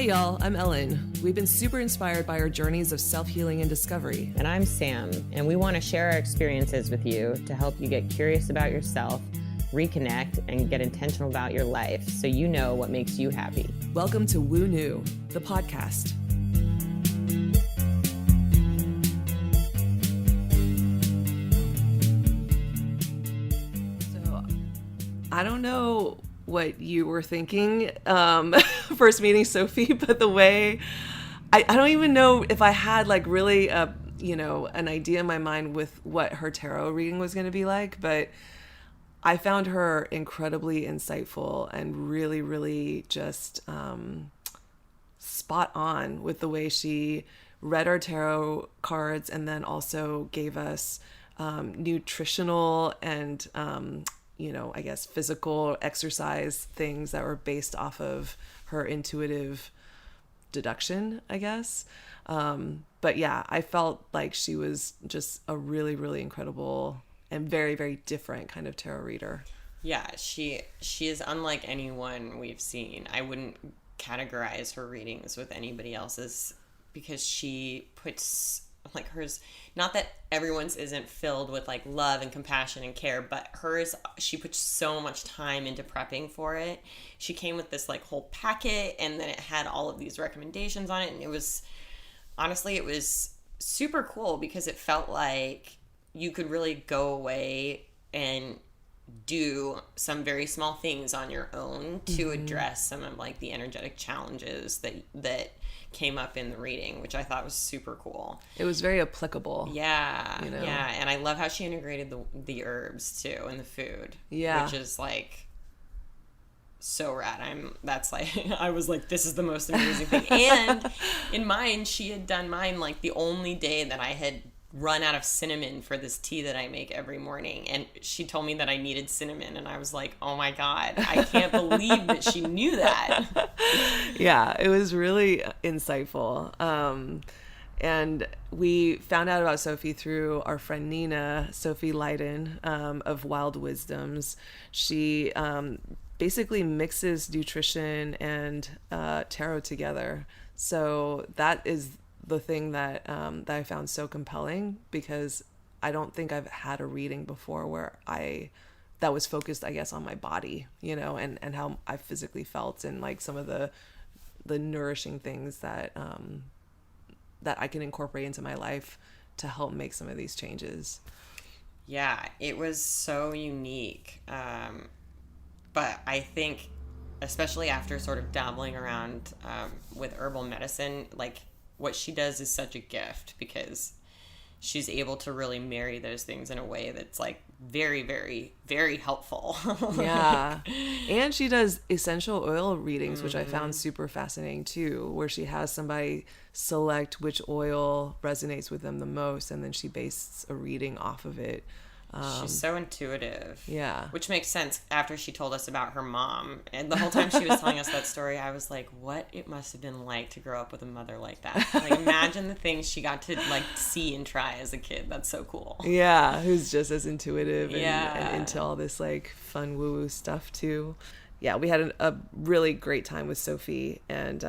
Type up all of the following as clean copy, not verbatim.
y'all, I'm Ellen. We've been super inspired by our journeys of self-healing and discovery. And I'm Sam, and we want to share our experiences with you to help you get curious about yourself, reconnect, and get intentional about your life so you know what makes you happy. Welcome to Woo New, the podcast. So, I don't know what you were thinking first meeting Sofie, but the way I don't even know if I had like really an idea in my mind with what her tarot reading was going to be like, but I found her incredibly insightful and really, really just spot on with the way she read our tarot cards and then also gave us nutritional and I guess physical exercise things that were based off of her intuitive deduction, I guess. But yeah, I felt like she was just a really, really incredible and very, very different kind of tarot reader. Yeah, she is unlike anyone we've seen. I wouldn't categorize her readings with anybody else's because she puts like hers, not that everyone's isn't filled with like love and compassion and care, but hers, she puts so much time into prepping for it. She came with this like whole packet and then it had all of these recommendations on it, and it was super cool because it felt like you could really go away and do some very small things on your own to address some of like the energetic challenges that came up in the reading, which I thought was super cool. It was very applicable. Yeah, yeah, and I love how she integrated the herbs too in the food. Yeah, which is like so rad. I was like, this is the most amazing thing. And in mine, she had done mine like the only day that I had run out of cinnamon for this tea that I make every morning, and she told me that I needed cinnamon, and I was like, oh my god, I can't believe that she knew that. Yeah, it was really insightful. And we found out about Sofie through our friend Nina, Sofie Lyddon, of Wild Wisdoms. She basically mixes nutrition and tarot together. So that is the thing that I found so compelling, because I don't think I've had a reading before where that was focused, I guess, on my body, and how I physically felt, and like some of the nourishing things that I can incorporate into my life to help make some of these changes. Yeah, it was so unique. But I think, especially after sort of dabbling around with herbal medicine, like what she does is such a gift because she's able to really marry those things in a way that's like very, very, very helpful. Yeah. And she does essential oil readings, which I found super fascinating too, where she has somebody select which oil resonates with them the most, and then she bases a reading off of it. She's so intuitive. Yeah. Which makes sense after she told us about her mom. And the whole time she was telling us that story, I was like, what it must have been like to grow up with a mother like that. Like, imagine the things she got to like see and try as a kid. That's so cool. Yeah, who's just as intuitive and into all this like fun woo-woo stuff too. Yeah, we had a really great time with Sofie, and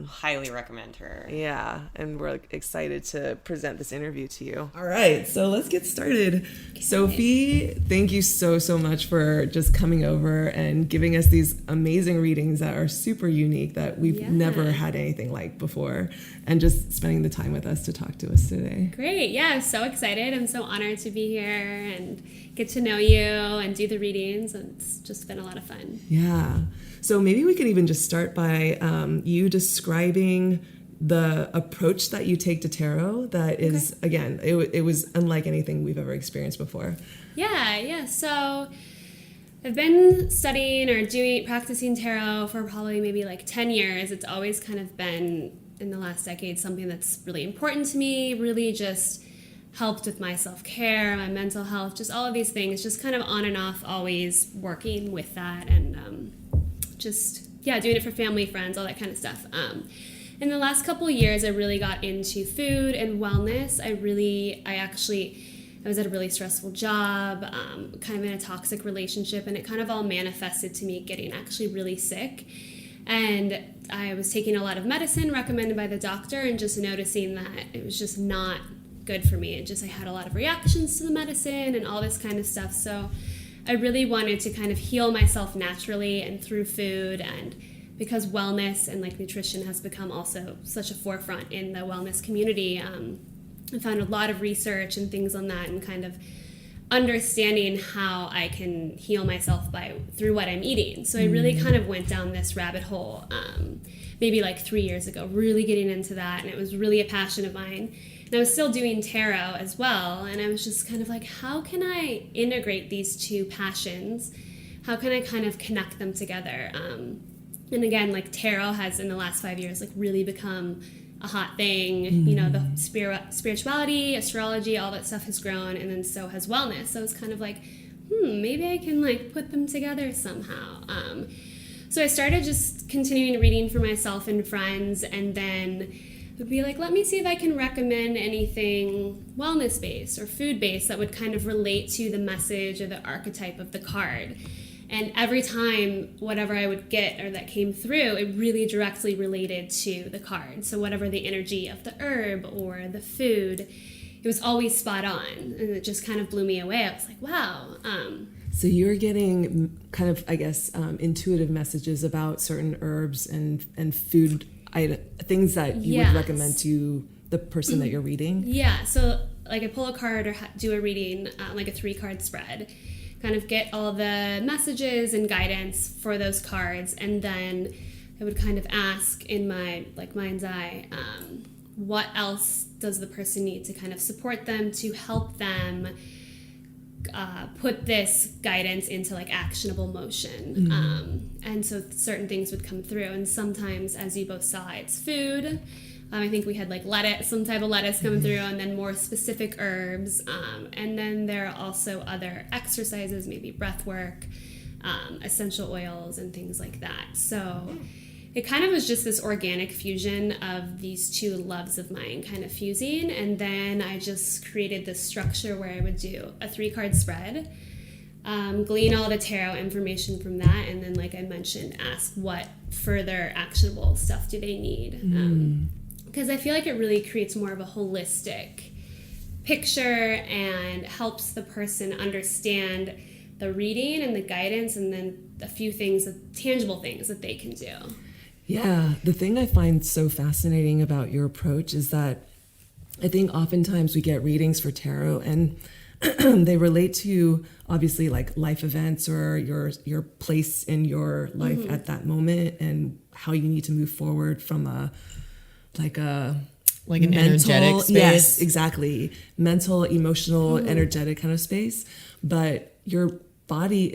highly recommend her. Yeah, and we're excited to present this interview to you. All right, so let's get started. Okay. Sofie, thank you so much for just coming over and giving us these amazing readings that are super unique, that we've never had anything like before, and just spending the time with us to talk to us today. Great, yeah, I'm so excited. I'm so honored to be here and get to know you and do the readings, and it's just been a lot of fun. Yeah. So maybe we could even just start by you describing the approach that you take to tarot that is, again, it was unlike anything we've ever experienced before. Yeah. So I've been studying or practicing tarot for probably maybe like 10 years. It's always kind of been, in the last decade, something that's really important to me, really just helped with my self-care, my mental health, just all of these things, just kind of on and off, always working with that, and doing it for family, friends, all that kind of stuff. In the last couple of years, I really got into food and wellness. I was at a really stressful job, kind of in a toxic relationship, and it kind of all manifested to me getting actually really sick. And I was taking a lot of medicine recommended by the doctor and just noticing that it was just not good for me. I had a lot of reactions to the medicine and all this kind of stuff. So I really wanted to kind of heal myself naturally and through food, and because wellness and like nutrition has become also such a forefront in the wellness community, I found a lot of research and things on that, and kind of understanding how I can heal myself through what I'm eating. So I really kind of went down this rabbit hole maybe like 3 years ago, really getting into that, and it was really a passion of mine. And I was still doing tarot as well, and I was just kind of like, how can I integrate these two passions? How can I kind of connect them together? And again, like tarot has in the last 5 years like really become a hot thing. You know, the spirituality, astrology, all that stuff has grown, and then so has wellness. So it's kind of like, maybe I can like put them together somehow. So I started just continuing reading for myself and friends, and then would be like, let me see if I can recommend anything wellness based or food based that would kind of relate to the message or the archetype of the card. And every time, whatever I would get or that came through, it really directly related to the card. So whatever the energy of the herb or the food, it was always spot on. And it just kind of blew me away. I was like, wow. So you're getting kind of, I guess, intuitive messages about certain herbs and food things that you would recommend to the person that you're reading? Yeah. So like I pull a card or do a reading, like a 3-card spread, kind of get all the messages and guidance for those cards, and then I would kind of ask in my like mind's eye, what else does the person need to kind of support them, to help them put this guidance into like actionable motion. And so certain things would come through, and sometimes, as you both saw, it's food. I think we had like lettuce, some type of lettuce coming through, and then more specific herbs. And then there are also other exercises, maybe breath work, essential oils, and things like that. So it kind of was just this organic fusion of these two loves of mine kind of fusing. And then I just created this structure where I would do a 3-card spread, glean all the tarot information from that, and then, like I mentioned, ask what further actionable stuff do they need. Because I feel like it really creates more of a holistic picture and helps the person understand the reading and the guidance, and then a few things, tangible things that they can do. Yeah, the thing I find so fascinating about your approach is that I think oftentimes we get readings for tarot and they relate to obviously like life events or your place in your life at that moment, and how you need to move forward from an mental, energetic space. Yes, exactly. Mental, emotional, energetic kind of space. But your body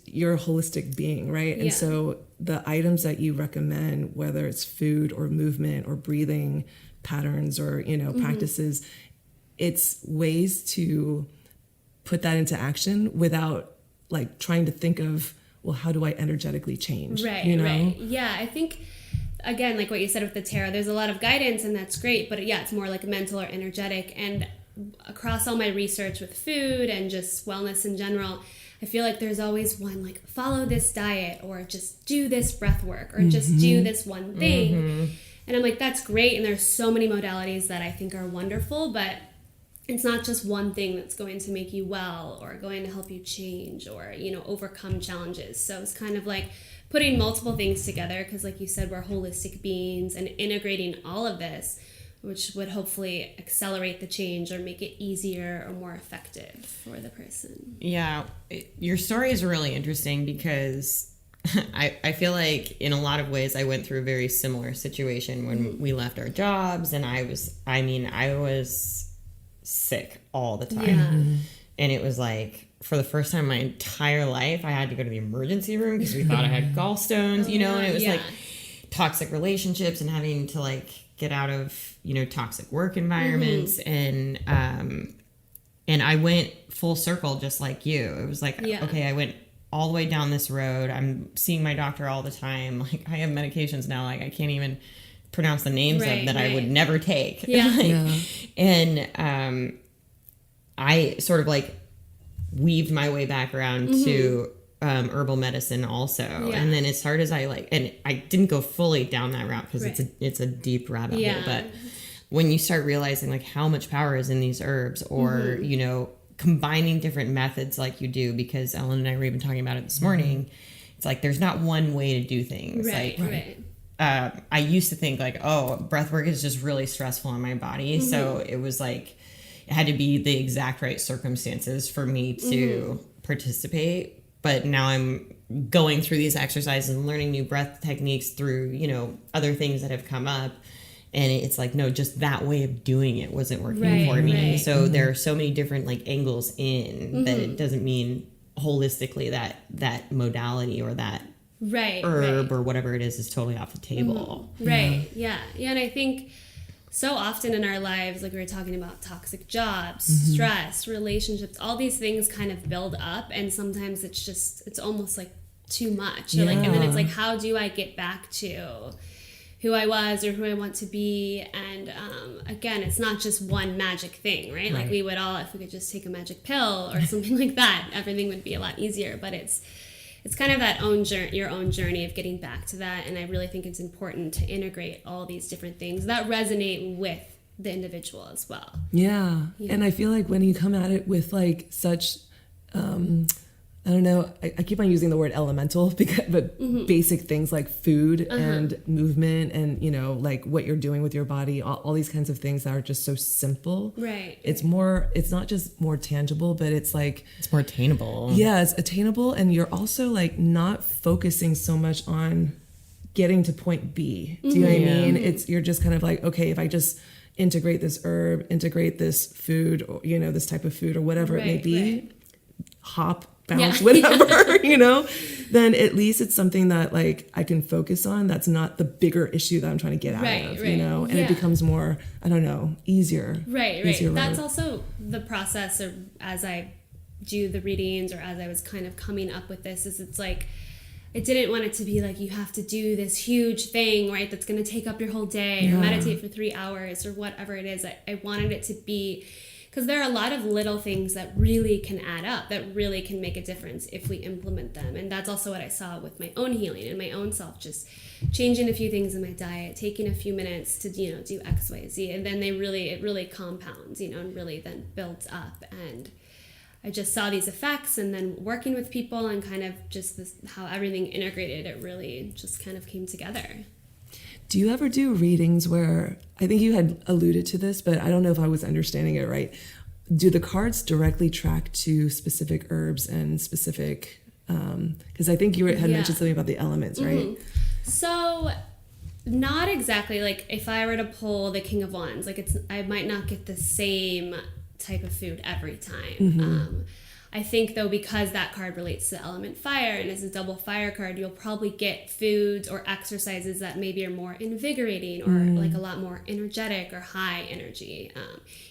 you're a holistic being, right? And so the items that you recommend, whether it's food or movement or breathing patterns or, practices, it's ways to put that into action without like trying to think of, well, how do I energetically change? Right, right. Yeah, I think, again, like what you said with the tarot, there's a lot of guidance, and that's great, but it's more like mental or energetic. And across all my research with food and just wellness in general, I feel like there's always one, like, follow this diet, or just do this breath work, or just do this one thing. And I'm like, that's great, and there's so many modalities that I think are wonderful, but it's not just one thing that's going to make you well or going to help you change or, overcome challenges. So it's kind of like putting multiple things together, because like you said, we're holistic beings, and integrating all of this, which would hopefully accelerate the change or make it easier or more effective for the person. Yeah, your story is really interesting because I feel like in a lot of ways I went through a very similar situation when we left our jobs, and I was sick all the time. And it was like, for the first time in my entire life, I had to go to the emergency room because we thought I had gallstones, and it was like toxic relationships and having to like get out of, toxic work environments. And I went full circle just like you. It was like, okay, I went all the way down this road. I'm seeing my doctor all the time. Like, I have medications now, like I can't even pronounce the names of that I would never take. And I sort of like weaved my way back around to herbal medicine also. Yeah. And then as hard as and I didn't go fully down that route because Right. it's a deep rabbit Yeah. hole. But when you start realizing like how much power is in these herbs, or, Mm-hmm. you know, combining different methods like you do, because Ellen and I were even talking about it this morning. It's like, there's not one way to do things. Right, Like, right. I used to think like, oh, breath work is just really stressful on my body. Mm-hmm. So it was like, it had to be the exact right circumstances for me to Mm-hmm. participate. But now I'm going through these exercises and learning new breath techniques through, you know, other things that have come up. And it's like, no, just that way of doing it wasn't working Right, for me. right. So there are so many different like angles in that Mm-hmm. it doesn't mean holistically that modality or that Right. herb right. or whatever it is totally off the table. Right. Yeah. Yeah. And I think so often in our lives, like we were talking about toxic jobs, stress, relationships, all these things kind of build up. And sometimes it's almost like too much. Or like, and then it's like, how do I get back to who I was or who I want to be? And again, it's not just one magic thing, right? Like we would all, if we could just take a magic pill or something like that, everything would be a lot easier. But it's kind of that your own journey of getting back to that. And I really think it's important to integrate all these different things that resonate with the individual as well. Yeah. And I feel like when you come at it with like such, I don't know, I keep on using the word elemental, but basic things like food and movement and, you know, like what you're doing with your body, all these kinds of things that are just so simple. Right. It's not just more tangible, but it's like, It's more attainable. yeah, it's attainable. And you're also like not focusing so much on getting to point B. Do you know what I mean? You're just kind of like, okay, if I just integrate this herb, integrate this food, or, you know, this type of food or whatever it may Right, be, right. hop, bounce, whatever, you know, then at least it's something that like I can focus on. That's not the bigger issue that I'm trying to get out of, you know, and it becomes more, I don't know, easier. Right. Easier That's road. also the process of as I do the readings or as I was kind of coming up with this is it's like, I didn't want it to be like you have to do this huge thing, right, that's going to take up your whole day or meditate for 3 hours or whatever it is. I wanted it to be, because there are a lot of little things that really can add up, that really can make a difference if we implement them. And that's also what I saw with my own healing and my own self, just changing a few things in my diet, taking a few minutes to, you know, do X, Y, Z. And then it really compounds, you know, and really then builds up. And I just saw these effects, and then working with people and kind of just this, how everything integrated, it really just kind of came together. Do you ever do readings where, I think you had alluded to this, but I don't know if I was understanding it right. Do the cards directly track to specific herbs and specific, because I think you had mentioned something about the elements, right? So not exactly. Like if I were to pull the King of Wands, like I might not get the same type of food every time. I think though, because that card relates to the element fire and is a double fire card, you'll probably get foods or exercises that maybe are more invigorating or like a lot more energetic or high energy.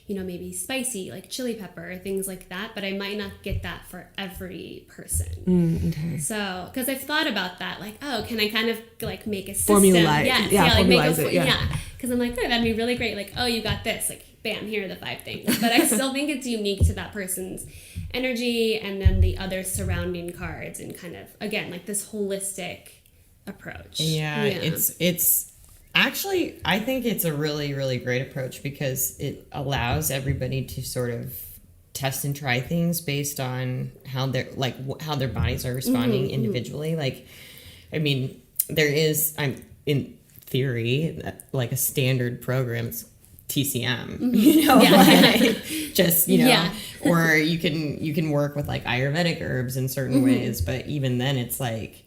You know, maybe spicy, like chili pepper or things like that, but I might not get that for every person. Okay. So, because I've thought about that, like, oh, can I kind of like make a system? Formulate. Yes, Yeah, like make formalize it, yeah. Because I'm like, oh, that'd be really great. Like, oh, you got this. Like, bam, here are the 5 things. But I still think it's unique to that person's energy and then the other surrounding cards and kind of, again, like this holistic approach. Yeah. It's actually, I think it's a really, really great approach because it allows everybody to sort of test and try things based on how their bodies are responding individually. Like, I mean, there is, in theory, like a standard program. It's TCM, you know, like just, you know, or you can work with like Ayurvedic herbs in certain ways, but even then it's like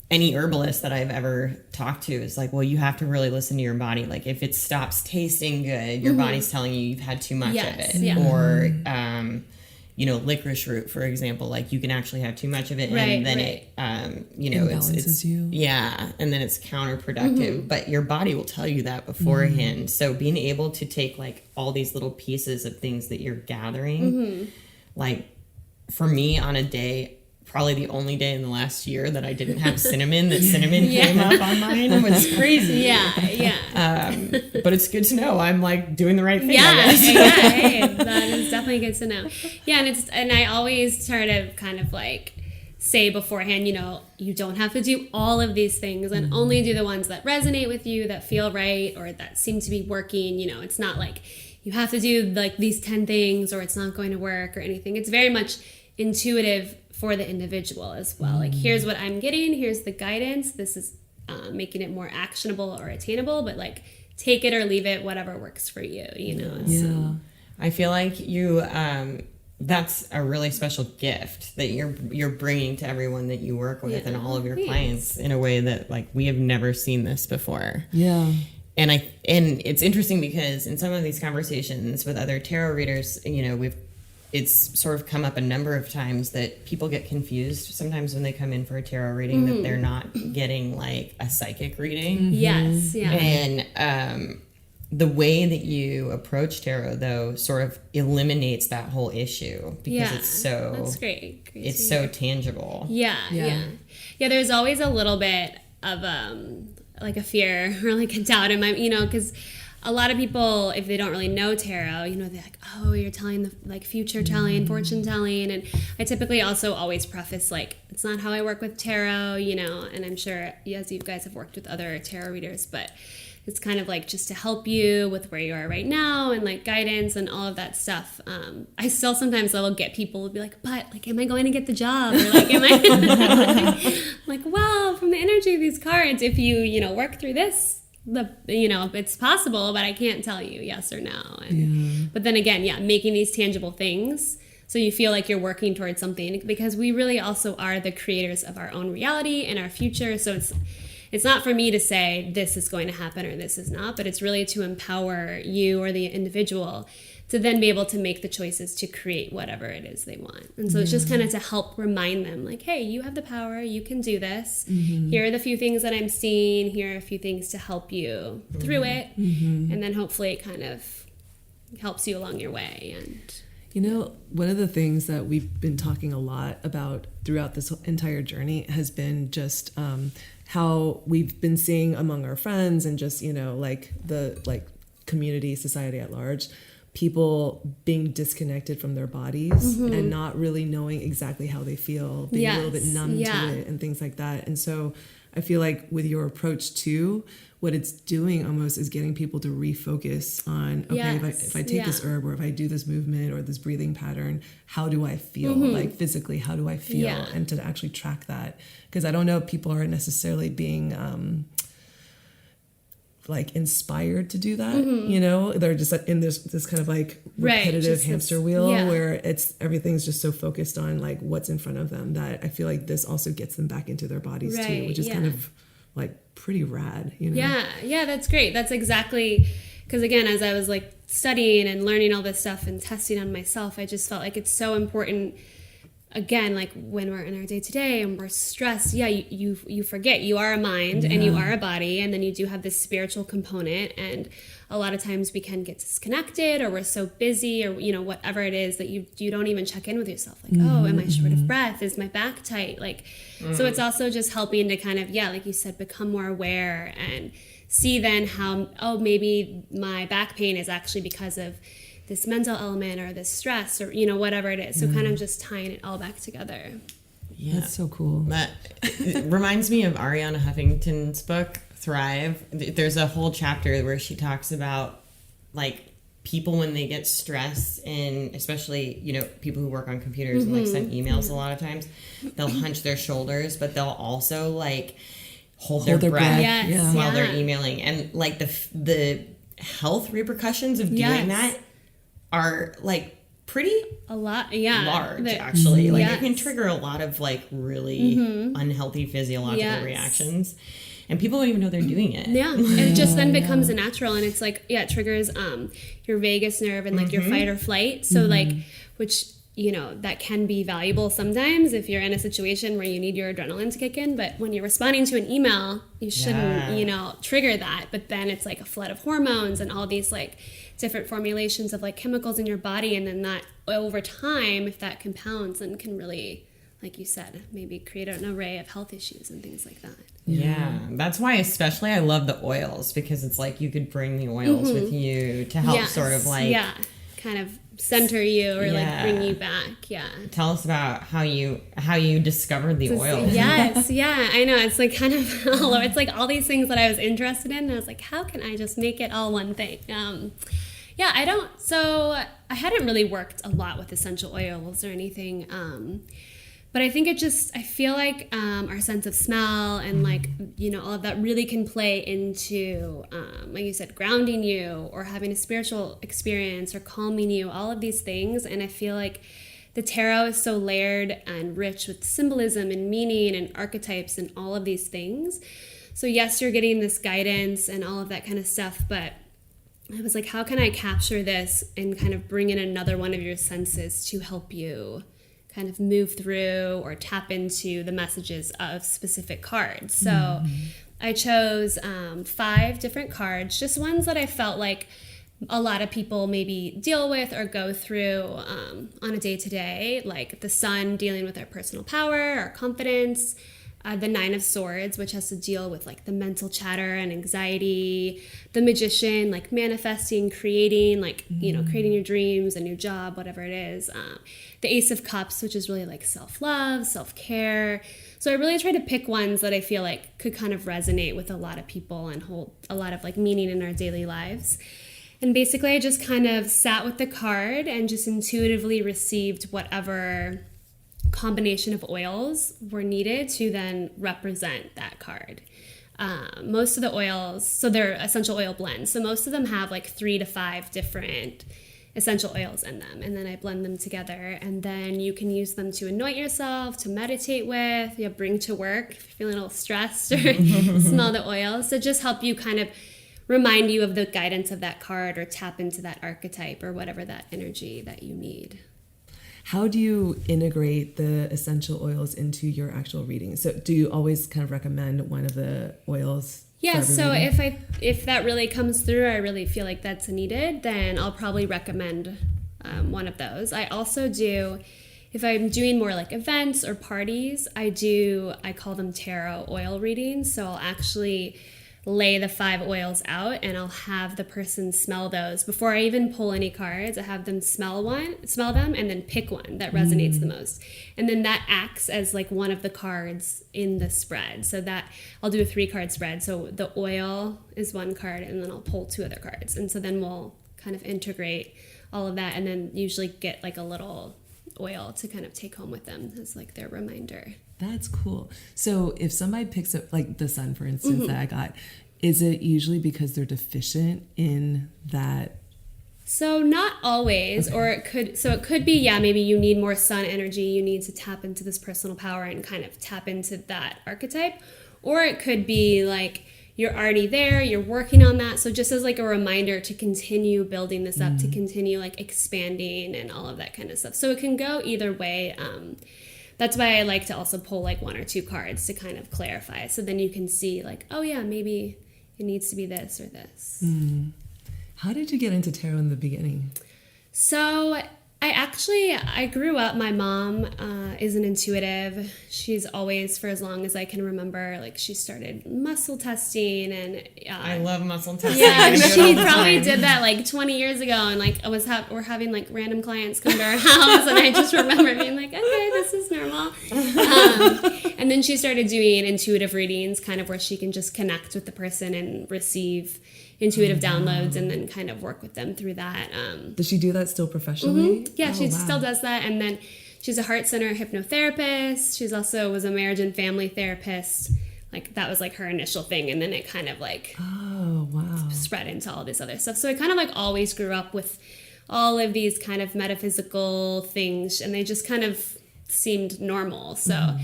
any herbalist that I've ever talked to is like, well, you have to really listen to your body. Like if it stops tasting good, your body's telling you you've had too much of it. Yeah. Or, you know, licorice root, for example, like you can actually have too much of it and then it, you know, imbalances you. Yeah. And then it's counterproductive, but your body will tell you that beforehand. So being able to take like all these little pieces of things that you're gathering, like for me on a day, probably the only day in the last year that I didn't have cinnamon, that cinnamon came up on mine. It was crazy. Yeah. But it's good to know I'm like doing the right thing. Hey, that is definitely good to know. Yeah, and I always try to kind of like say beforehand, you know, you don't have to do all of these things, and only do the ones that resonate with you, that feel right, or that seem to be working. You know, it's not like you have to do like these 10 things or it's not going to work or anything. It's very much intuitive for the individual as well. Like, here's what I'm getting, here's the guidance, this is making it more actionable or attainable, but like take it or leave it, whatever works for you, you know. So. I feel like you that's a really special gift that you're bringing to everyone that you work with and all of your clients in a way that like we have never seen this before. And it's interesting because in some of these conversations with other tarot readers, you know, it's sort of come up a number of times that people get confused sometimes when they come in for a tarot reading that they're not getting like a psychic reading. Yes, yeah. And the way that you approach tarot though sort of eliminates that whole issue because it's so that's great. It's so tangible. Yeah. There's always a little bit of like a fear or like a doubt in my, you know, because a lot of people, if they don't really know tarot, you know, they're like, oh, you're telling the like future telling, fortune telling. And I typically also always preface like, it's not how I work with tarot, you know, and I'm sure as you guys have worked with other tarot readers, but it's kind of like just to help you with where you are right now and like guidance and all of that stuff. I still sometimes I will get people will be like, but like, am I going to get the job? Or like, am I like, well, from the energy of these cards, if you know, work through this, you know, it's possible, but I can't tell you yes or no. And, but then again, making these tangible things so you feel like you're working towards something, because we really also are the creators of our own reality and our future. So it's not for me to say this is going to happen or this is not, but it's really to empower you or the individual to then be able to make the choices to create whatever it is they want. And so it's just kind of to help remind them like, hey, you have the power, you can do this. Here are the few things that I'm seeing. Here are a few things to help you through it. And then hopefully it kind of helps you along your way. And you know, one of the things that we've been talking a lot about throughout this entire journey has been just how we've been seeing among our friends and just, you know, like the community, society at large, people being disconnected from their bodies and not really knowing exactly how they feel, being a little bit numb to it and things like that. And so I feel like with your approach too, what it's doing almost is getting people to refocus on, okay, if I take this herb or if I do this movement or this breathing pattern, how do I feel? Like physically, how do I feel? And to actually track that. Because I don't know if people are necessarily being like inspired to do that, you know? They're just in this kind of like repetitive hamster wheel where everything's just so focused on like what's in front of them that I feel like this also gets them back into their bodies too, which is kind of like pretty rad, you know? Yeah, that's great. That's exactly, because again, as I was like studying and learning all this stuff and testing on myself, I just felt like it's so important. Again, like when we're in our day-to-day and we're stressed, you forget you are a mind and you are a body, and then you do have this spiritual component, and a lot of times we can get disconnected or we're so busy or, you know, whatever it is that you don't even check in with yourself. Like, oh, am I short of breath? Is my back tight? Like, so it's also just helping to kind of, like you said, become more aware and see then how, oh, maybe my back pain is actually because of this mental element or this stress or, you know, whatever it is. So kind of just tying it all back together. Yeah, that's so cool. It reminds me of Ariana Huffington's book, Thrive. There's a whole chapter where she talks about like people when they get stressed, and especially, you know, people who work on computers and like send emails a lot of times, they'll hunch their shoulders, but they'll also like hold their breath while they're emailing. And like the health repercussions of doing that are like pretty large actually. Like it can trigger a lot of like really unhealthy physiological reactions, and people don't even know they're doing it. And it just then becomes a natural, and it's like it triggers your vagus nerve and like your fight or flight. So like, which, you know, that can be valuable sometimes if you're in a situation where you need your adrenaline to kick in, but when you're responding to an email, you shouldn't you know, trigger that. But then it's like a flood of hormones and all these like different formulations of like chemicals in your body, and then that over time, if that compounds, then can really like you said, maybe create an array of health issues and things like that. Yeah, that's why especially I love the oils, because it's like you could bring the oils with you to help sort of like kind of center you or like bring you back. Yeah. Tell us about how you discovered the oils. Yes, yeah, I know. It's like kind of all over. It's like all these things that I was interested in, and I was like, how can I just make it all one thing? So I hadn't really worked a lot with essential oils or anything. But I think I feel like our sense of smell and like, all of that really can play into, like you said, grounding you or having a spiritual experience or calming you, all of these things. And I feel like the tarot is so layered and rich with symbolism and meaning and archetypes and all of these things. So yes, you're getting this guidance and all of that kind of stuff, but I was like, how can I capture this and kind of bring in another one of your senses to help you kind of move through or tap into the messages of specific cards. So I chose 5 different cards, just ones that I felt like a lot of people maybe deal with or go through on a day-to-day, like the Sun dealing with our personal power, our confidence, the 9 of Swords, which has to deal with like the mental chatter and anxiety, the Magician, like manifesting, creating, like, creating your dreams, a new job, whatever it is. The Ace of Cups, which is really like self-love, self-care. So I really try to pick ones that I feel like could kind of resonate with a lot of people and hold a lot of like meaning in our daily lives. And basically I just kind of sat with the card and just intuitively received whatever combination of oils were needed to then represent that card. Most of the oils, so they're essential oil blends, so most of them have like 3 to 5 different essential oils in them, and then I blend them together, and then you can use them to anoint yourself, to meditate with, bring to work if you're feeling a little stressed or smell the oils. So just help you kind of remind you of the guidance of that card or tap into that archetype or whatever that energy that you need. How do you integrate the essential oils into your actual reading? So do you always kind of recommend one of the oils? Yeah, so if that really comes through, I really feel like that's needed, then I'll probably recommend one of those. I also do, if I'm doing more like events or parties, I call them tarot oil readings. So I'll actually lay the 5 oils out and I'll have the person smell those before I even pull any cards. I have them smell them and then pick one that resonates the most, and then that acts as like one of the cards in the spread. So that I'll do a 3-card spread, so the oil is one card and then I'll pull 2 other cards, and so then we'll kind of integrate all of that and then usually get like a little oil to kind of take home with them as like their reminder. That's cool. So if somebody picks up like the Sun, for instance, that I got, is it usually because they're deficient in that? So not always, or it could be, maybe you need more Sun energy. You need to tap into this personal power and kind of tap into that archetype. Or it could be like you're already there, you're working on that. So just as like a reminder to continue building this up, to continue like expanding and all of that kind of stuff. So it can go either way. That's why I like to also pull like 1 or 2 cards to kind of clarify. So then you can see like, oh yeah, maybe it needs to be this or this. How did you get into tarot in the beginning? So I grew up, my mom is an intuitive. She's always, for as long as I can remember, like she started muscle testing and I love muscle testing. Yeah, she probably did that like 20 years ago, and like we're having like random clients come to our house, and I just remember being like, okay, this is normal. And then she started doing intuitive readings, kind of where she can just connect with the person and receive intuitive downloads and then kind of work with them through that. Does she do that still professionally? Yeah, she still does that. And then she's a heart center hypnotherapist. She's also was a marriage and family therapist. Like that was like her initial thing. And then it kind of like spread into all this other stuff. So I kind of like always grew up with all of these kind of metaphysical things, and they just kind of seemed normal. So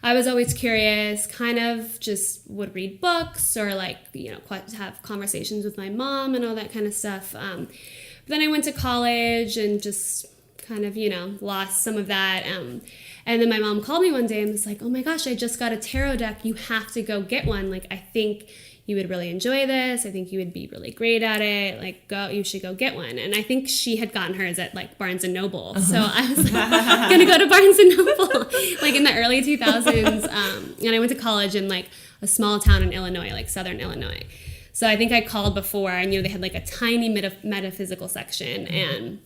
I was always curious, kind of just would read books or like, have conversations with my mom and all that kind of stuff. But then I went to college and just kind of, lost some of that. And then my mom called me one day and was like, oh my gosh, I just got a tarot deck. You have to go get one. Like, I think you would really enjoy this. I think you would be really great at it. Like, you should go get one. And I think she had gotten hers at like Barnes and Noble. So I was like, gonna go to Barnes and Noble, like in the early 2000s. And I went to college in like a small town in Illinois, like Southern Illinois. So I think I called before. I knew they had like a tiny metaphysical section, and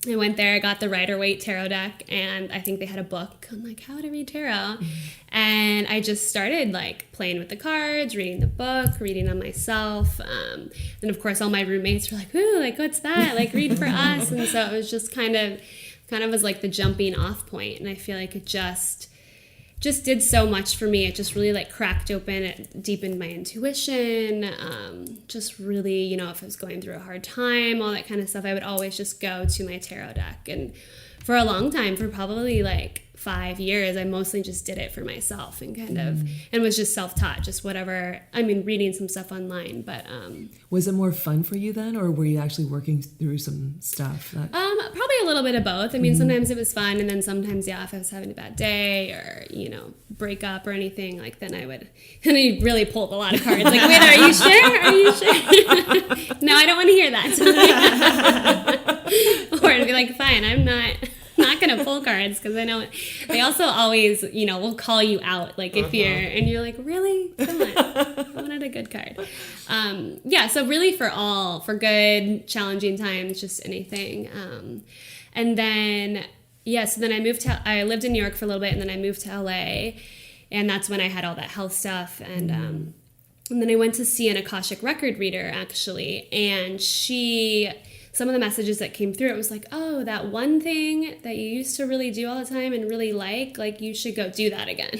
I went there, I got the Rider-Waite tarot deck, and I think they had a book on like how to read tarot. And I just started like playing with the cards, reading the book, reading on myself. And of course all my roommates were like, ooh, like what's that? Like read for us. And so it was just kind of was like the jumping off point. And I feel like it just did so much for me. It just really like cracked open, it deepened my intuition, just really, you know, if I was going through a hard time, all that kind of stuff, I would always just go to my tarot deck. And for a long time, for probably like 5 years, I mostly just did it for myself and kind of, and was just self-taught, just whatever, I mean, reading some stuff online, but... Was it more fun for you then, or were you actually working through some stuff? Probably a little bit of both. I mean, sometimes it was fun, and then sometimes, yeah, if I was having a bad day or, you know, break up or anything, like then I'd really pull a lot of cards. Like, wait, are you sure? Are you sure? No, I don't want to hear that. Or it'd be like, fine, I'm not gonna pull cards, because I know they also always, you know, will call you out, like if you're like, really, come on, I wanted a good card. Yeah, so really for good challenging times, just anything. And then so then I lived in New York for a little bit, and then I moved to LA, and that's when I had all that health stuff. And then I went to see an Akashic record reader, actually, and some of the messages that came through, it was like, oh, that one thing that you used to really do all the time and really like you should go do that again.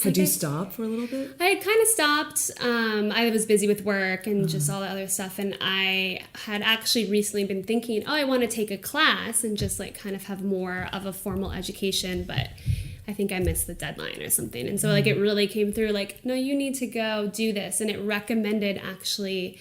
Had you stopped for a little bit? I had kind of stopped. I was busy with work and just all the other stuff. And I had actually recently been thinking, oh, I want to take a class and just like kind of have more of a formal education. But I think I missed the deadline or something. And so like it really came through like, no, you need to go do this. And it recommended actually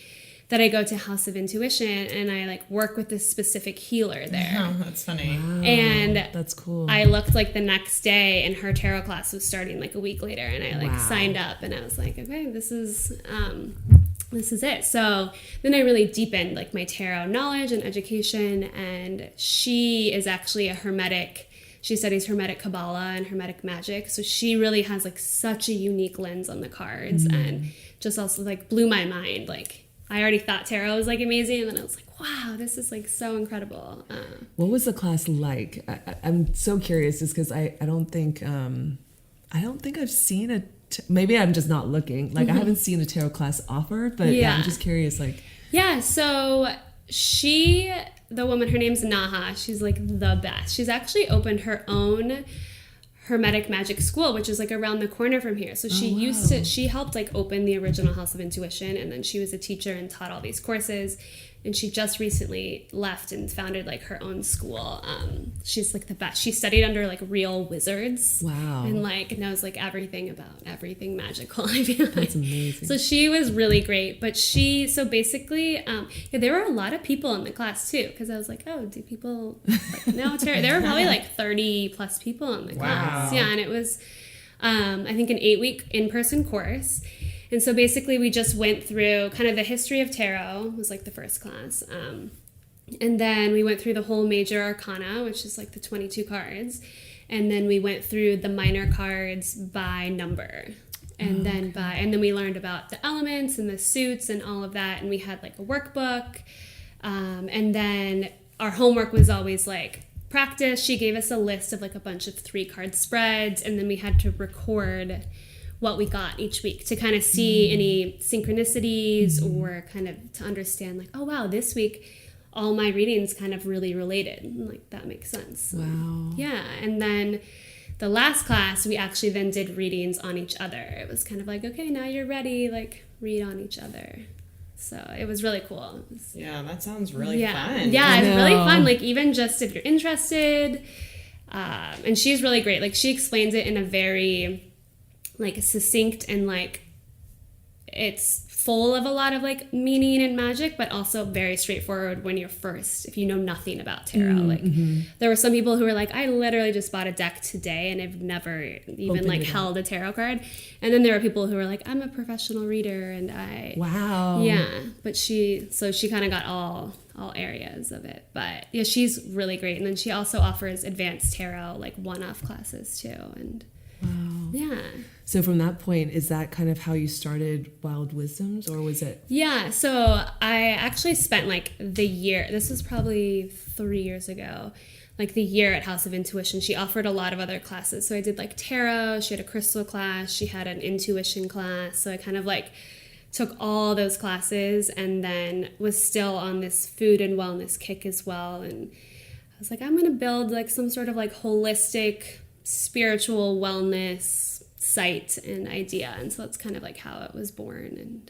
that I go to House of Intuition and I like work with this specific healer there. Oh, that's funny. Wow, and that's cool. I looked like the next day and her tarot class was starting like a week later, and I like signed up, and I was like, okay, this is it. So then I really deepened like my tarot knowledge and education, and she is actually a Hermetic. She studies Hermetic Kabbalah and Hermetic magic. So she really has like such a unique lens on the cards, and just also like blew my mind. Like, I already thought tarot was like amazing, and then I was like, wow, this is like so incredible. What was the class like? I'm so curious, just because I don't think I've seen maybe I'm just not looking. Like I haven't seen a tarot class offered, but yeah, I'm just curious. Like, yeah, so the woman, her name's Naha. She's like the best. She's actually opened her own Hermetic magic school, which is like around the corner from here. So she helped like open the original House of Intuition, and then she was a teacher and taught all these courses, and she just recently left and founded like her own school. She's like the best. She studied under like real wizards. Wow. And like knows like everything about everything magical. I feel like. That's amazing. So she was really great, but so basically, there were a lot of people in the class too, because I was like, oh, do people like, know tarot? There were probably like 30 plus people in the class. Yeah, and it was, I think, an 8-week in-person course. And so basically we just went through kind of the history of tarot, was like the first class. And then we went through the whole major arcana, which is like the 22 cards. And then we went through the minor cards by number. And then we learned about the elements and the suits and all of that. And we had like a workbook. And then our homework was always like practice. She gave us a list of like a bunch of 3-card spreads. And then we had to record what we got each week to kind of see any synchronicities or kind of to understand like, oh wow, this week all my readings kind of really related. And like, that makes sense. Wow. Yeah. And then the last class, we actually then did readings on each other. It was kind of like, okay, now you're ready, like read on each other. So it was really cool. Yeah, that sounds really fun. Yeah, it's really fun. Like even just if you're interested. And she's really great. Like she explains it in a very like succinct and like it's full of a lot of like meaning and magic, but also very straightforward when if you know nothing about tarot. There were some people who were like, I literally just bought a deck today and I've never even like held a tarot card. And then there were people who were like, I'm a professional reader and Wow. Yeah. But she kind of got all areas of it. But yeah, she's really great. And then she also offers advanced tarot, like one-off classes too. And wow. Yeah. So from that point, is that kind of how you started Wild Wisdoms, or was it? Yeah, so I actually spent like the year, this was probably 3 years ago, like the year at House of Intuition. She offered a lot of other classes. So I did like tarot, she had a crystal class, she had an intuition class. So I kind of like took all those classes and then was still on this food and wellness kick as well. And I was like, I'm going to build like some sort of like holistic spiritual wellness site and idea. And so that's kind of like how it was born,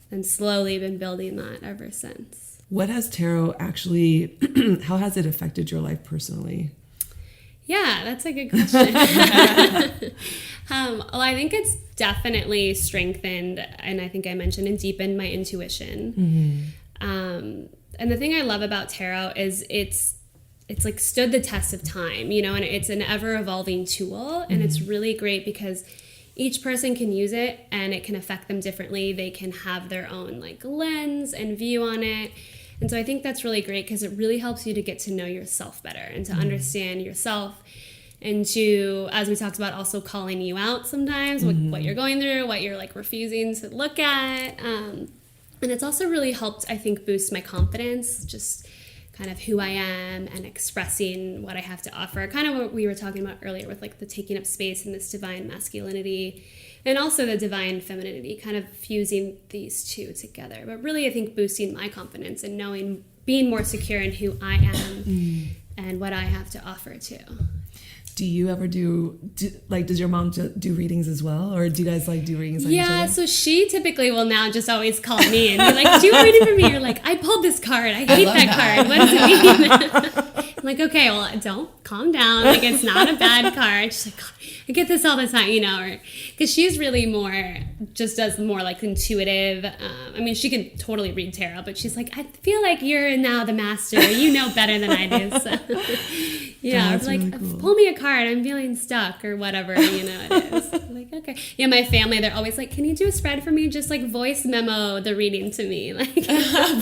and slowly been building that ever since. What has tarot actually, how has it affected your life personally? Yeah, that's a good question. Well, I think it's definitely strengthened, and I think I mentioned, and deepened my intuition. And the thing I love about tarot is it's like stood the test of time, you know, and it's an ever evolving tool. And it's really great because each person can use it and it can affect them differently. They can have their own like lens and view on it. And so I think that's really great because it really helps you to get to know yourself better and to understand yourself, and to, as we talked about, also calling you out sometimes, what you're going through, what you're like refusing to look at. And it's also really helped, I think, boost my confidence, just kind of who I am and expressing what I have to offer. Kind of what we were talking about earlier with like the taking up space and this divine masculinity and also the divine femininity, kind of fusing these two together. But really, I think boosting my confidence and knowing, being more secure in who I am and what I have to offer too. Do you ever does your mom do readings as well? Or do you guys like do readings on each other? So she typically will now just always call me and be like, do a reading for me? You're like, I pulled this card. I hate that card. What does it mean? I'm like, okay, well, don't calm down. Like, it's not a bad card. She's like, I get this all the time, you know, or because she's really does more like intuitive. I mean, she can totally read tarot, but she's like, I feel like you're now the master. You know better than I do. So, yeah, That's like, really cool. Pull me a card. I'm feeling stuck or whatever, you know, it is. I'm like, okay. Yeah, my family, they're always like, can you do a spread for me? Just like voice memo the reading to me. Like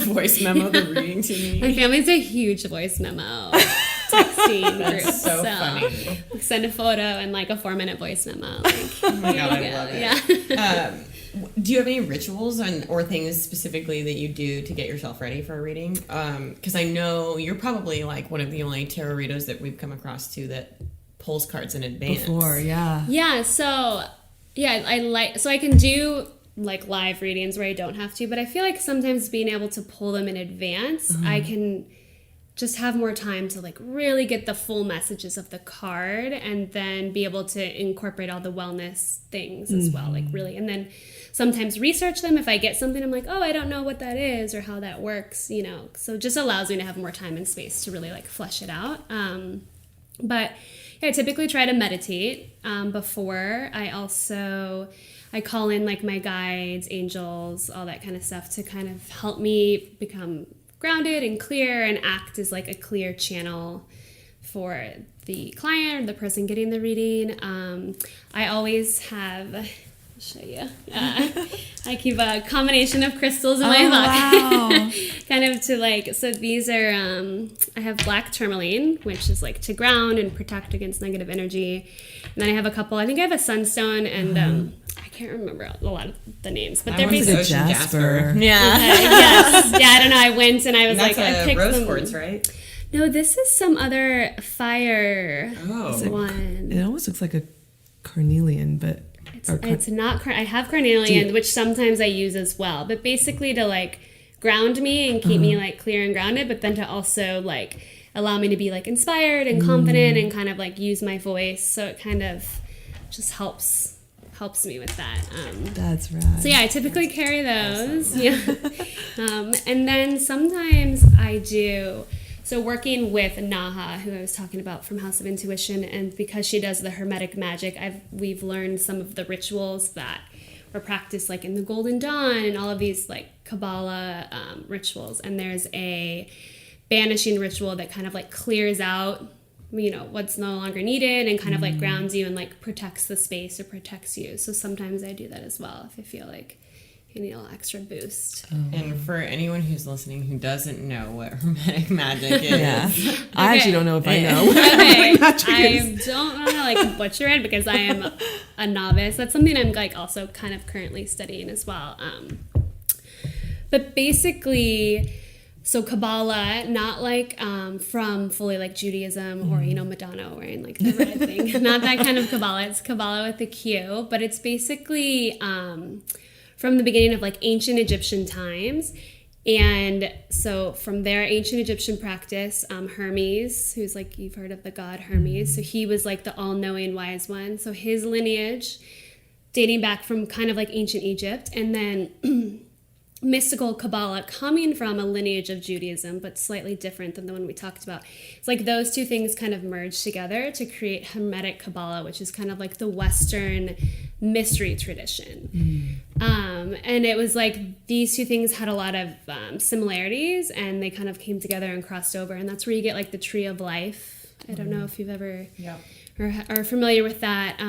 voice memo the reading to me. My family's a huge voice memo texting group. That's so funny. Send a photo and like a 4-minute voice memo. Like, oh my God, I love it. Yeah. Do you have any rituals or things specifically that you do to get yourself ready for a reading? Because I know you're probably like one of the only tarot readers that we've come across too that pulls cards in advance. Before, yeah. Yeah, so I can do like live readings where I don't have to, but I feel like sometimes being able to pull them in advance, I can just have more time to like really get the full messages of the card and then be able to incorporate all the wellness things as well, like really, and then sometimes research them. If I get something, I'm like, oh, I don't know what that is or how that works, you know, so it just allows me to have more time and space to really like flesh it out. But yeah, I typically try to meditate before. I call in like my guides, angels, all that kind of stuff to kind of help me become grounded and clear and act as like a clear channel for the client or the person getting the reading. I always have, I'll show you, I keep a combination of crystals in my pocket. Wow. Kind of to like, so these are, I have black tourmaline, which is like to ground and protect against negative energy. And then I have a couple, I think I have a sunstone and I can't remember a lot of the names, but they're basically Ocean Jasper. Yeah. Yes. Yeah, I don't know. I went and I was That's like, I picked rose them. quartz, right? No, this is some other fire one. It almost looks like a carnelian, but... It's not, I have carnelian, which sometimes I use as well, but basically to like ground me and keep me like clear and grounded, but then to also like allow me to be like inspired and confident and kind of like use my voice. So it kind of just helps me with that. That's right. So yeah, I typically carry those. Yeah. And then sometimes I do, so working with Naha, who I was talking about from House of Intuition, and because she does the Hermetic magic, we've learned some of the rituals that or practice like in the Golden Dawn and all of these like Kabbalah rituals. And there's a banishing ritual that kind of like clears out, you know, what's no longer needed and kind of like grounds you and like protects the space or protects you. So sometimes I do that as well if I feel like you need a little extra boost. And for anyone who's listening who doesn't know what Hermetic magic is, Yeah. I actually don't know if I know. Okay, I don't want to like butcher it because I am a novice. That's something I'm like also kind of currently studying as well. But basically, so Kabbalah, not like from fully like Judaism or, you know, Madonna wearing like the red thing. Not that kind of Kabbalah. It's Kabbalah with a Q. But it's basically from the beginning of like ancient Egyptian times. And so from their ancient Egyptian practice, Hermes, who's like, you've heard of the god Hermes. So he was like the all-knowing wise one. So his lineage dating back from kind of like ancient Egypt. And then mystical Kabbalah coming from a lineage of Judaism, but slightly different than the one we talked about. It's like those two things kind of merged together to create Hermetic Kabbalah, which is kind of like the Western mystery tradition. And it was like these two things had a lot of similarities, and they kind of came together and crossed over. And that's where you get like the tree of life. I don't know if you've ever or are familiar with that.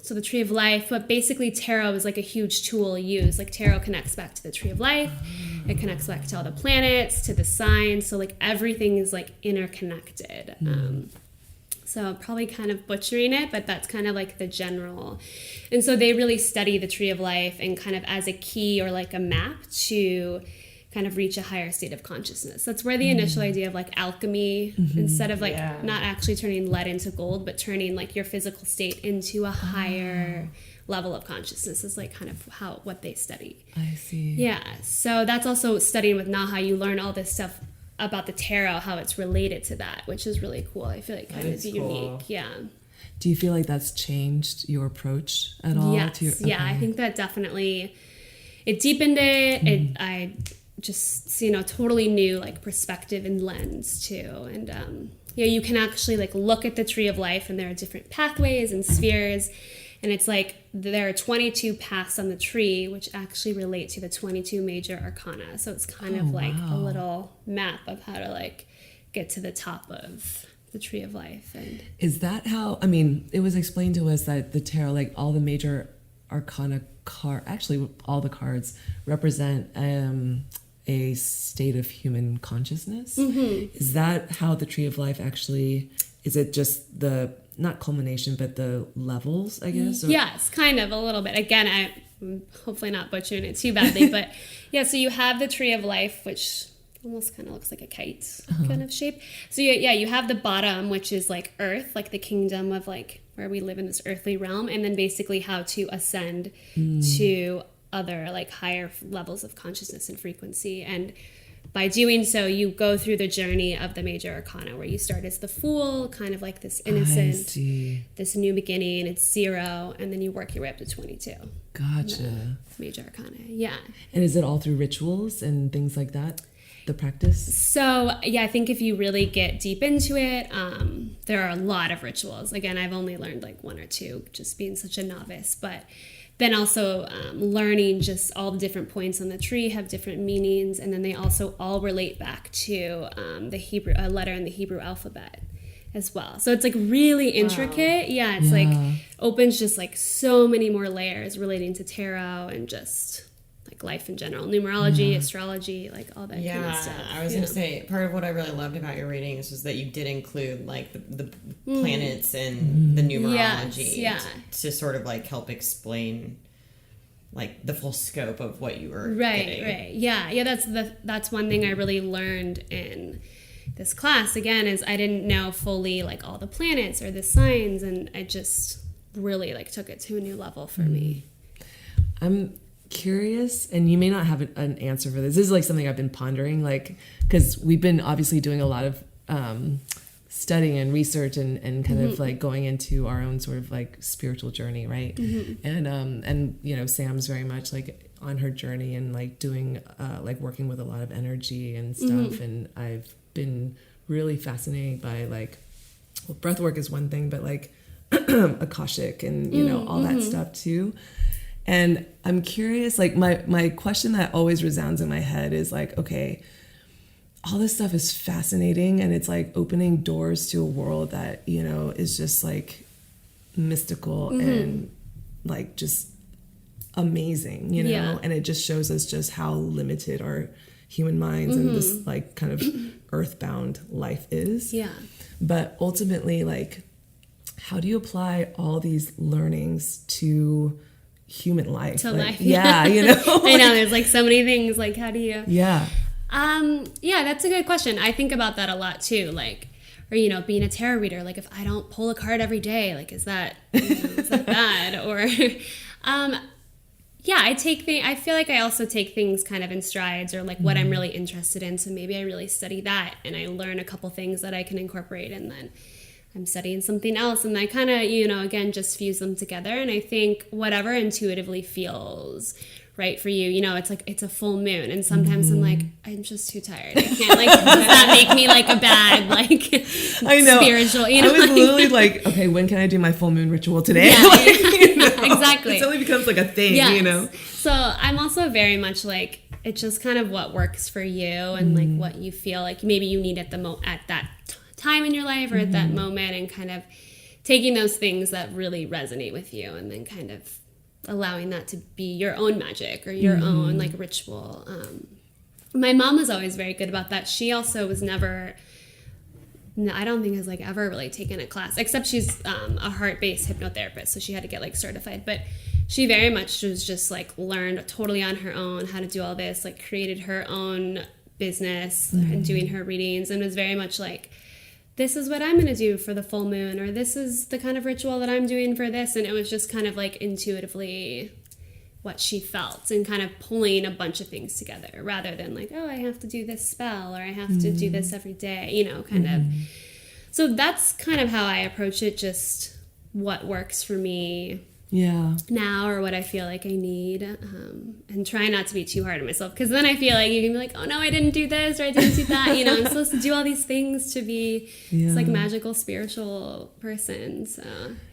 So the tree of life, but basically tarot is like a huge tool used. Like tarot connects back to the tree of life. It connects back to all the planets, to the signs. So like everything is like interconnected. So probably kind of butchering it, but that's kind of like the general. And so they really study the tree of life and kind of as a key or like a map to kind of reach a higher state of consciousness. That's where the initial idea of like alchemy, instead of like not actually turning lead into gold, but turning like your physical state into a higher level of consciousness is like kind of what they study. I see. Yeah. So that's also studying with Naha. You learn all this stuff about the tarot, how it's related to that, which is really cool. I feel like kind of unique. Yeah. Do you feel like that's changed your approach at all? Yes. Yeah, I think that definitely it deepened it. I just, you know, totally new like perspective and lens too. And yeah, you can actually like look at the tree of life, and there are different pathways and spheres. And it's like there are 22 paths on the tree, which actually relate to the 22 major arcana. So it's kind of like a little map of how to like get to the top of the tree of life. And is that how, I mean, it was explained to us that the tarot, like all the major arcana actually all the cards represent a state of human consciousness. Is that how the tree of life actually, is it just the, not culmination, but the levels, I guess? Or? Yes, kind of a little bit. Again, I'm hopefully not butchering it too badly, but yeah, so you have the tree of life, which almost kind of looks like a kite kind of shape. So you have the bottom, which is like earth, like the kingdom of like where we live in this earthly realm, and then basically how to ascend to other like higher levels of consciousness and frequency. And by doing so, you go through the journey of the major arcana, where you start as the Fool, kind of like this innocent, this new beginning, it's 0, and then you work your way up to 22. Gotcha. Major arcana, yeah. And is it all through rituals and things like that, the practice? So, yeah, I think if you really get deep into it, there are a lot of rituals. Again, I've only learned like 1 or 2, just being such a novice, but then also learning just all the different points on the tree have different meanings, and then they also all relate back to the Hebrew, a letter in the Hebrew alphabet as well. So it's like really intricate. Yeah, it's like opens just like so many more layers relating to tarot and just like life in general, numerology, astrology, like all that kind of stuff. I was going to say, part of what I really loved about your readings was that you did include like the planets and the numerology to sort of like help explain like the full scope of what you were getting. Right. Yeah, that's one thing I really learned in this class, again, is I didn't know fully like all the planets or the signs, and I just really like took it to a new level for me. I'm curious, and you may not have an answer for this. This is like something I've been pondering, like, because we've been obviously doing a lot of studying and research and kind of like going into our own sort of like spiritual journey, right? And you know, Sam's very much like on her journey and like doing like working with a lot of energy and stuff, and I've been really fascinated by like, well, breath work is one thing, but like Akashic and you know all that stuff too. And I'm curious, like my question that always resounds in my head is like, okay, all this stuff is fascinating and it's like opening doors to a world that, you know, is just like mystical and like just amazing, you know, and it just shows us just how limited our human minds and this like kind of earthbound life is. Yeah. But ultimately, like, how do you apply all these learnings to human life? To like, life. Yeah, you know? I know, there's like so many things, like how do you... Yeah. Yeah, that's a good question. I think about that a lot too, like, or, you know, being a tarot reader, like if I don't pull a card every day, like, is that, you know, is that bad? Or, yeah, I feel like I also take things kind of in strides or like what I'm really interested in. So maybe I really study that and I learn a couple things that I can incorporate, and then I'm studying something else and I kind of, you know, again, just fuse them together. And I think whatever intuitively feels right for you, you know, it's like, it's a full moon. And sometimes I'm like, I'm just too tired. I can't, like, does that make me like a bad, like, I know. Spiritual, you know? I was literally like, okay, when can I do my full moon ritual today? Yeah, like, you know, exactly. It only becomes like a thing, you know? So I'm also very much like, it's just kind of what works for you and like what you feel like maybe you need at that time in your life or at that moment, and kind of taking those things that really resonate with you and then kind of allowing that to be your own magic or your own like ritual. My mom was always very good about that. She also was never, I don't think has like ever really taken a class, except she's a heart-based hypnotherapist, so she had to get like certified, but she very much was just like learned totally on her own how to do all this, like created her own business and doing her readings, and was very much like, this is what I'm going to do for the full moon, or this is the kind of ritual that I'm doing for this. And it was just kind of like intuitively what she felt and kind of pulling a bunch of things together rather than like, oh, I have to do this spell or I have to do this every day, you know, kind of. So that's kind of how I approach it, just what works for me now or what I feel like I need, and try not to be too hard on myself, because then I feel like you can be like, oh no, I didn't do this or I didn't do that, you know, I'm supposed to do all these things to be this like magical spiritual person. So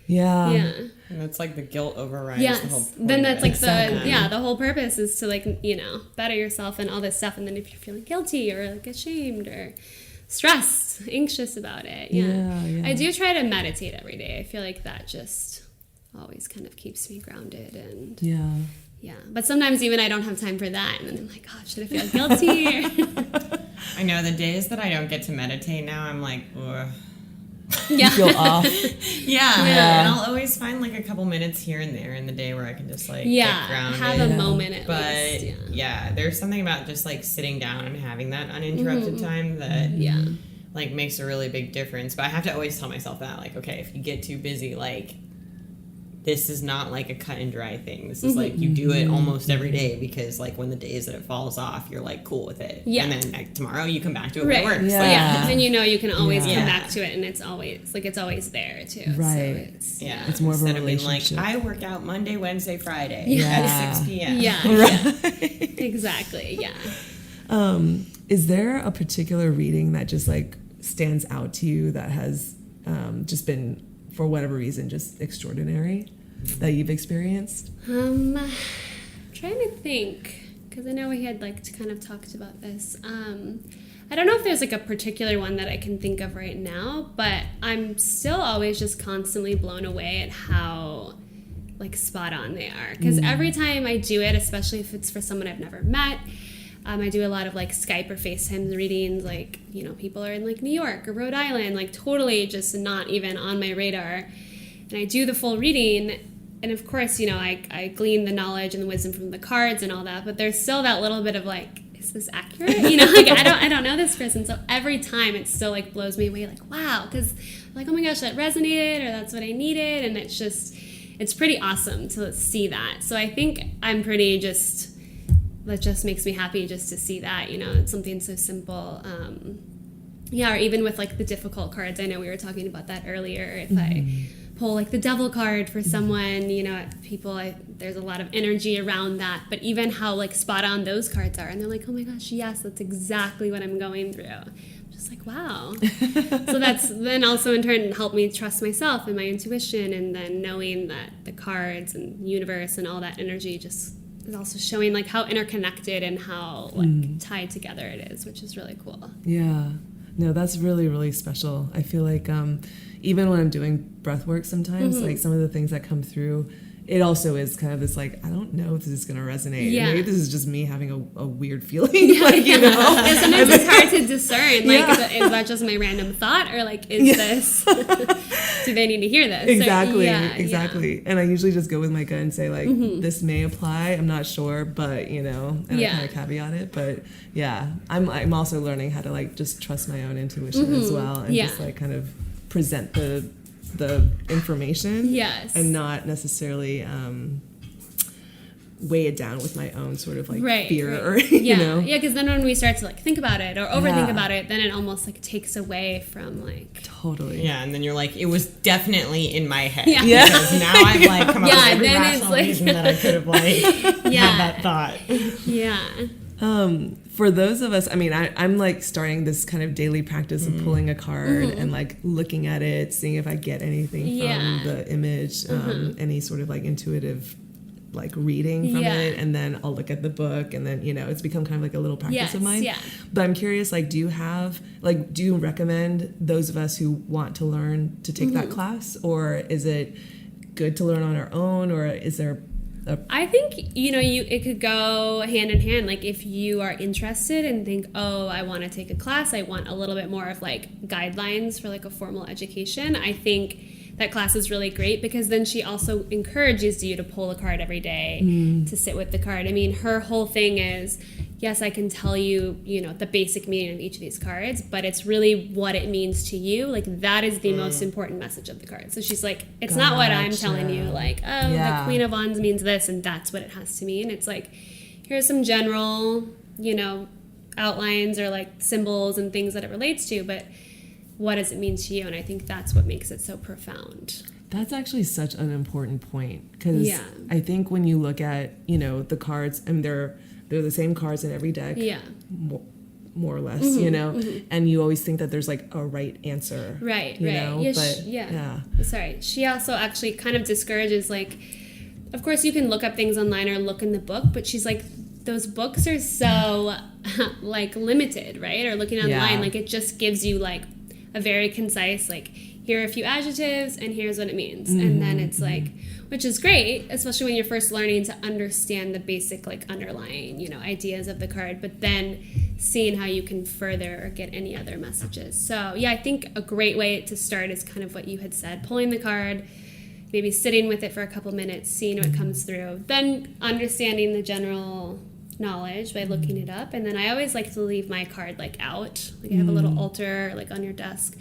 and it's like the guilt overrides the whole point. Then that's like the whole purpose is to like, you know, better yourself and all this stuff. And then if you're feeling guilty or like ashamed or stressed, anxious about it, I do try to meditate every day. I feel like that just always kind of keeps me grounded and but sometimes even I don't have time for that, and then I'm like, oh, should I feel guilty? I know the days that I don't get to meditate now, I'm like, ugh. You feel off. And I'll always find like a couple minutes here and there in the day where I can just like get grounded. Have a moment at least. But there's something about just like sitting down and having that uninterrupted time that like makes a really big difference. But I have to always tell myself that, like, okay, if you get too busy, like, this is not like a cut and dry thing. This is like you do it almost every day, because like when the days that it falls off, you're like cool with it. And then like, tomorrow you come back to it when it works. And you know you can always come back to it, and it's always there too. Right. So it's more of a relationship. Being like, I work out Monday, Wednesday, Friday at 6 p.m. Exactly. Is there a particular reading that just like stands out to you that has just been, for whatever reason, just extraordinary that you've experienced? I'm trying to think, because I know we had like kind of talked about this. I don't know if there's like a particular one that I can think of right now, but I'm still always just constantly blown away at how like spot on they are. Because every time I do it, especially if it's for someone I've never met, I do a lot of like Skype or FaceTime readings, like, you know, people are in like New York or Rhode Island, like totally just not even on my radar. And I do the full reading, and of course, you know, I glean the knowledge and the wisdom from the cards and all that, but there's still that little bit of like, is this accurate? You know, like I don't know this person. So every time it still like blows me away, like, wow, because like, oh my gosh, that resonated, or that's what I needed. And it's pretty awesome to see that. So I think I'm pretty just, that just makes me happy just to see that, you know, it's something so simple. Or even with like the difficult cards, I know we were talking about that earlier. If I pull like the devil card for someone, you know, there's a lot of energy around that, but even how like spot on those cards are, and they're like, oh my gosh, yes, that's exactly what I'm going through. I'm just like, wow. So that's then also in turn helped me trust myself and my intuition, and then knowing that the cards and universe and all that energy just is also showing like how interconnected and how like tied together it is, which is really cool. Yeah. No, that's really, really special. I feel like even when I'm doing breath work sometimes, like some of the things that come through, it also is kind of this like, I don't know if this is going to resonate. Yeah. Maybe this is just me having a weird feeling. Like, you know? And sometimes it's hard to discern. Like, is that just my random thought? Or like, is this, do they need to hear this? Exactly. Or, Exactly. And I usually just go with my gut and say like, this may apply. I'm not sure, but you know, and I kind of caveat it. But yeah, I'm also learning how to like just trust my own intuition as well. And just like kind of present the information, yes, and not necessarily weigh it down with my own sort of like fear or you know. Yeah, because then when we start to like think about it or overthink about it, then it almost like takes away from like totally. Yeah, and then you're like, it was definitely in my head. Yeah. Because now I've like come up with every then rational it's like, reason that I could have like had that thought. Yeah. For those of us, I mean, I'm like starting this kind of daily practice of pulling a card and like looking at it, seeing if I get anything from the image, any sort of like intuitive like reading from it, and then I'll look at the book, and then, you know, it's become kind of like a little practice of mine. But I'm curious, like, do you recommend those of us who want to learn to take that class, or is it good to learn on our own, or is there I think, you know, it could go hand in hand. Like if you are interested and think, oh, I want to take a class, I want a little bit more of like guidelines for like a formal education, I think that class is really great, because then she also encourages you to pull a card every day, to sit with the card. I mean, her whole thing is, yes, I can tell you, you know, the basic meaning of each of these cards, but it's really what it means to you. Like that is the most important message of the card. So she's like, it's not what I'm telling you, like, oh, the Queen of Wands means this and that's what it has to mean. It's like, here's some general, you know, outlines or like symbols and things that it relates to, but what does it mean to you? And I think that's what makes it so profound. That's actually such an important point, because I think when you look at, you know, the cards, and they're the same cards in every deck, more or less, you know, and you always think that there's like a right answer, you know? Sorry, she also actually kind of discourages, like, of course you can look up things online or look in the book, but she's like, those books are so like limited, right? Or looking online, like it just gives you like a very concise, like, here are a few adjectives and here's what it means. And then it's like, which is great, especially when you're first learning to understand the basic like underlying, you know, ideas of the card, but then seeing how you can further or get any other messages. So yeah, I think a great way to start is kind of what you had said, pulling the card, maybe sitting with it for a couple minutes, seeing what comes through, then understanding the general knowledge by looking it up. And then I always like to leave my card like out, like I have a little altar like on your desk.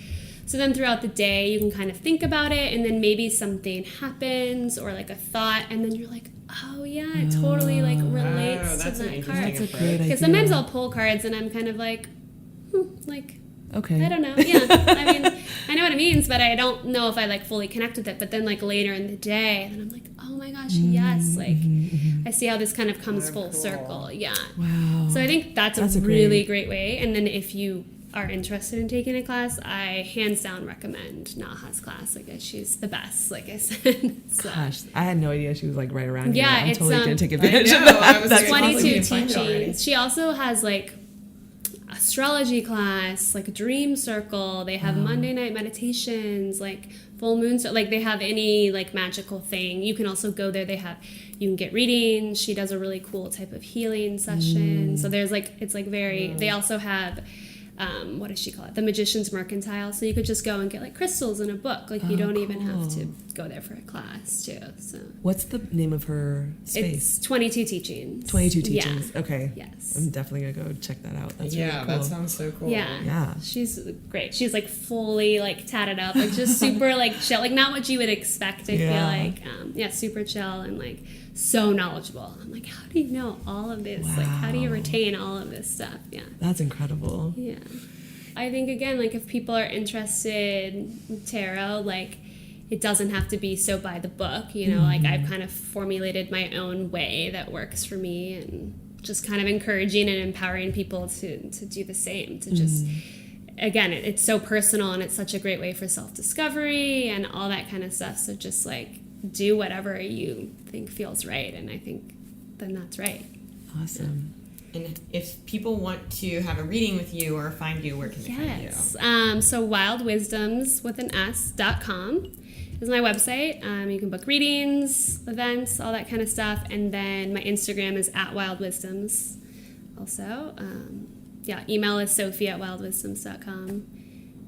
So then throughout the day, you can kind of think about it, and then maybe something happens or like a thought, and then you're like, oh yeah, it totally like relates to that card. Because sometimes I'll pull cards and I'm kind of like, okay, I don't know. Yeah, I mean, I know what it means, but I don't know if I like fully connect with it. But then like later in the day, and I'm like, oh my gosh, yes, like I see how this kind of comes full circle. Yeah. Wow. So I think that's a really great way. And then if you are interested in taking a class, I hands down recommend Naha's class. Like she's the best, like I said. So. Gosh, I had no idea she was like right around here. I'm it's totally gonna take advantage of that. that. That's 22 teachings. She also has like astrology class, like a dream circle. They have Monday night meditations, like full moon, so like they have any like magical thing. You can also go there. You can get readings. She does a really cool type of healing session. So there's like, it's like very, they also have what does she call it? The Magician's Mercantile. So you could just go and get like crystals in a book. Like you don't even have to go there for a class too. So what's the name of her space? It's 22 Teachings. 22 Teachings. Yeah. Okay. Yes. I'm definitely gonna go check that out. That's really cool. That sounds so cool. Yeah. She's great. She's like fully like tatted up, like just super like chill, like not what you would expect. I feel like super chill and like so knowledgeable. I'm like, how do you know all of this? Like, how do you retain all of this stuff? Yeah. That's incredible. Yeah. I think, again, like, if people are interested in tarot, like, it doesn't have to be so by the book, you know, like I've kind of formulated my own way that works for me, and just kind of encouraging and empowering people to do the same, to just, again, it's so personal and it's such a great way for self-discovery and all that kind of stuff. So just like do whatever you think feels right, and I think then that's right. Awesome. And if people want to have a reading with you or find you, where can they find you? So wildwisdoms.com is my website. You can book readings, events, all that kind of stuff. And then my Instagram is @wildwisdoms also. Email is Sofie@wildwisdoms.com.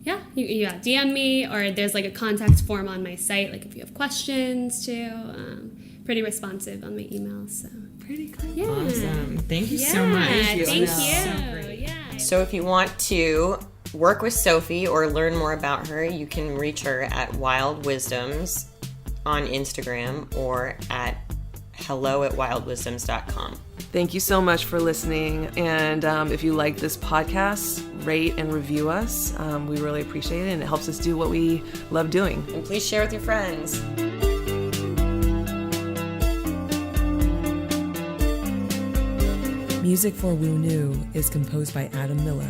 DM me, or there's like a contact form on my site, like if you have questions too. Pretty responsive on my emails, so. Pretty cool. Yeah. Awesome. Thank you so much. Thank you. So, so if you want to work with Sofie or learn more about her, you can reach her at Wild Wisdoms on Instagram or at hello@wildwisdoms.com. Thank you so much for listening. And if you like this podcast, rate and review us. We really appreciate it, and it helps us do what we love doing. And please share with your friends. Music for Wu Nu is composed by Adam Miller.